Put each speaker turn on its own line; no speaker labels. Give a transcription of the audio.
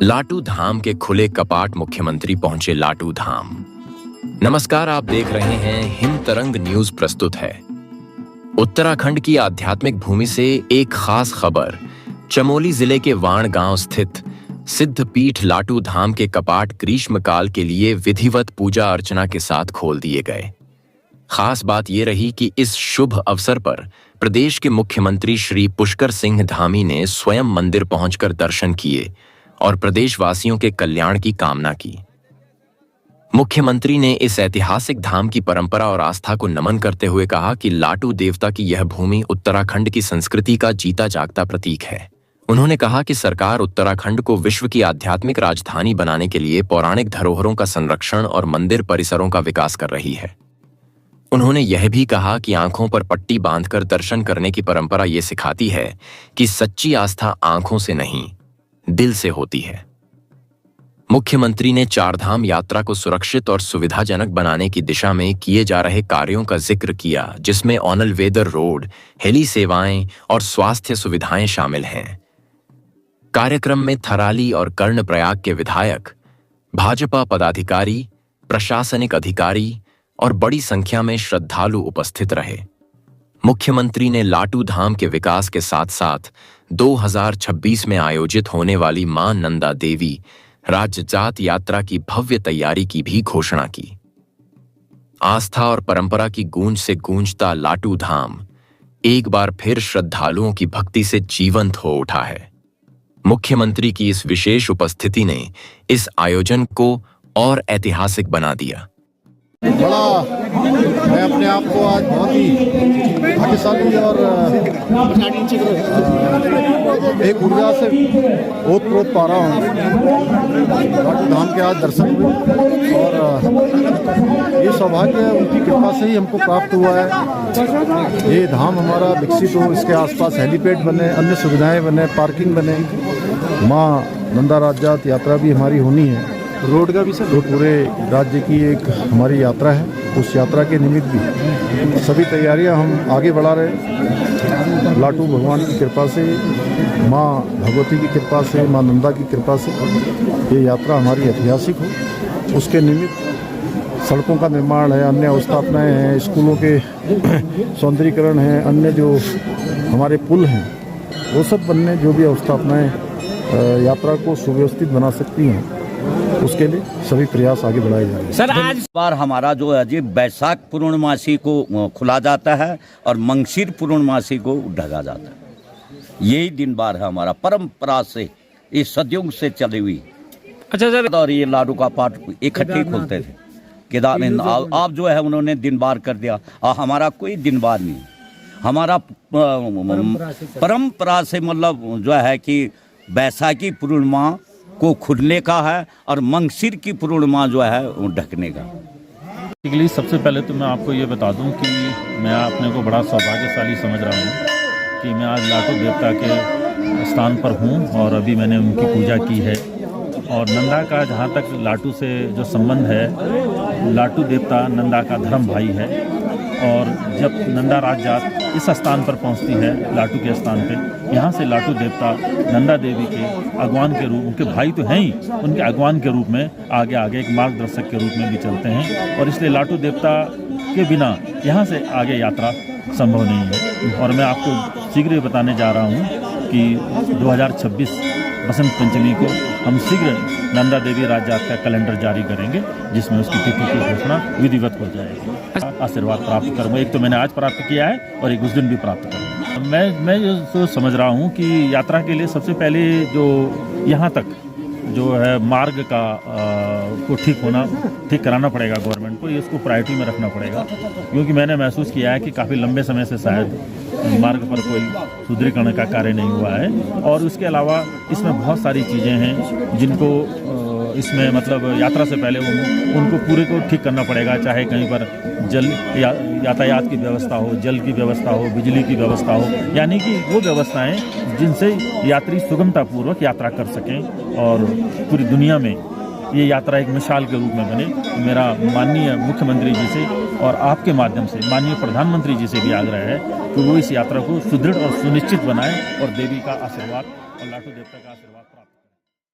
लाटू धाम के खुले कपाट, मुख्यमंत्री पहुंचे लाटू धाम। नमस्कार, आप देख रहे हैं हिंद तरंग न्यूज। प्रस्तुत है उत्तराखंड की आध्यात्मिक भूमि से एक खास खबर। चमोली जिले के वाण गांव स्थित सिद्धपीठ लाटू धाम के कपाट ग्रीष्मकाल के लिए विधिवत पूजा अर्चना के साथ खोल दिए गए। खास बात यह रही कि इस शुभ अवसर पर प्रदेश के मुख्यमंत्री श्री पुष्कर सिंह धामी ने स्वयं मंदिर पहुंचकर दर्शन किए और प्रदेशवासियों के कल्याण की कामना की। मुख्यमंत्री ने इस ऐतिहासिक धाम की परंपरा और आस्था को नमन करते हुए कहा कि लाटू देवता की यह भूमि उत्तराखंड की संस्कृति का जीता जागता प्रतीक है। उन्होंने कहा कि सरकार उत्तराखंड को विश्व की आध्यात्मिक राजधानी बनाने के लिए पौराणिक धरोहरों का संरक्षण और मंदिर परिसरों का विकास कर रही है। उन्होंने यह भी कहा कि आंखों पर पट्टी बांधकर दर्शन करने की परंपरा ये सिखाती है कि सच्ची आस्था आंखों से नहीं, दिल से होती है। मुख्यमंत्री ने चारधाम यात्रा को सुरक्षित और सुविधाजनक बनाने की दिशा में किए जा रहे कार्यों का जिक्र किया, जिसमें ऑनल वेदर रोड, हेली सेवाएं और स्वास्थ्य सुविधाएं शामिल हैं। कार्यक्रम में थराली और कर्णप्रयाग के विधायक, भाजपा पदाधिकारी, प्रशासनिक अधिकारी और बड़ी संख्या में श्रद्धालु उपस्थित रहे। मुख्यमंत्री ने लाटू धाम के विकास के साथ साथ 2026 में आयोजित होने वाली मां नंदा देवी राज्य जात यात्रा की भव्य तैयारी की भी घोषणा की। आस्था और परंपरा की गूंज से गूंजता लाटू धाम एक बार फिर श्रद्धालुओं की भक्ति से जीवंत हो उठा है। मुख्यमंत्री की इस विशेष उपस्थिति ने इस आयोजन को और ऐतिहासिक बना दिया।
मैं अपने आप को आज बहुत ही भाग्यशाली और एक ऊर्जा से ओत-प्रोत पा रहा हूँ। लाटू धाम के आज दर्शन हुए और ये सौभाग्य उनकी कृपा से ही हमको प्राप्त हुआ है। ये धाम हमारा विकसित हो, इसके आसपास हेलीपैड बने, अन्य सुविधाएं बने, पार्किंग बने, माँ नंदा राज्य जात यात्रा भी हमारी होनी है। रोड का भी सर, जो पूरे राज्य की एक हमारी यात्रा है, उस यात्रा के निमित्त भी सभी तैयारियां हम आगे बढ़ा रहे हैं। लाटू भगवान की कृपा से, माँ भगवती की कृपा से, माँ नंदा की कृपा से ये यात्रा हमारी ऐतिहासिक हो। उसके निमित्त सड़कों का निर्माण है, अन्य अवस्थापनाएँ हैं, स्कूलों के सौंदर्यीकरण हैं, अन्य जो हमारे पुल हैं वो सब बनने, जो भी अवस्थापनाएँ यात्रा को सुव्यवस्थित बना सकती हैं, उसके लिए सभी प्रयास आगे बढ़ाए जा रहे हैं।
सर, आज बार हमारा जो है जी बैसाख पूर्णमासी को खुला जाता है और मंगशीर पूर्णमासी को ढका जाता है। यही दिन बार है हमारा, परंपरा से इस सदियों से चली हुई। अच्छा सर, और ये लाडू का पाठ इकट्ठे खोलते थे केदारनाथ। आप जो है उन्होंने दिन बार कर दिया। हमारा कोई दिन बार नहीं, हमारा परंपरा से मतलब जो है कि बैसाखी पूर्णिमा को खुलने का है और मंगशीर की पूर्णिमा जो है वो ढकने का।
सबसे पहले तो मैं आपको ये बता दूं कि मैं अपने को बड़ा सौभाग्यशाली समझ रहा हूँ कि मैं आज लाटू देवता के स्थान पर हूँ और अभी मैंने उनकी पूजा की है। और नंदा का जहाँ तक लाटू से जो संबंध है, लाटू देवता नंदा का धर्म भाई है। और जब नंदा राज जात इस स्थान पर पहुंचती है, लाटू के स्थान पे, यहाँ से लाटू देवता नंदा देवी के अगवान के रूप, उनके भाई तो हैं ही, उनके अगवान के रूप में आगे आगे एक मार्गदर्शक के रूप में भी चलते हैं। और इसलिए लाटू देवता के बिना यहाँ से आगे यात्रा संभव नहीं है। और मैं आपको शीघ्र ही बताने जा रहा हूँ कि 2026 बसंत पंचमी को हम शीघ्र नंदा देवी राज्यात का कैलेंडर जारी करेंगे, जिसमें उसकी तिथि की घोषणा विधिवत हो जाएगी। आशीर्वाद प्राप्त करूँगा। एक तो मैंने आज प्राप्त किया है और एक उस दिन भी प्राप्त करूँगा। मैं जो समझ रहा हूँ कि यात्रा के लिए सबसे पहले जो यहाँ तक जो है मार्ग का को ठीक कराना पड़ेगा गवर्नमेंट को। ये इसको प्रायोरिटी में रखना पड़ेगा, क्योंकि मैंने महसूस किया है कि काफ़ी लंबे समय से शायद मार्ग पर कोई सुदृढ़ीकरण का कार्य नहीं हुआ है। और उसके अलावा इसमें बहुत सारी चीज़ें हैं जिनको इसमें मतलब यात्रा से पहले उनको पूरे को ठीक करना पड़ेगा। चाहे कहीं पर जल यातायात की व्यवस्था हो, जल की व्यवस्था हो, बिजली की व्यवस्था हो, यानी कि वो व्यवस्थाएं जिनसे यात्री सुगमतापूर्वक यात्रा कर सकें और पूरी दुनिया में ये यात्रा एक मिसाल के रूप में बने। मेरा माननीय मुख्यमंत्री जी से और आपके माध्यम से माननीय प्रधानमंत्री जी से भी आग्रह है कि वो इस यात्रा को सुदृढ़ और सुनिश्चित बनाएं और देवी का आशीर्वाद और लाटू देवता का आशीर्वाद प्राप्त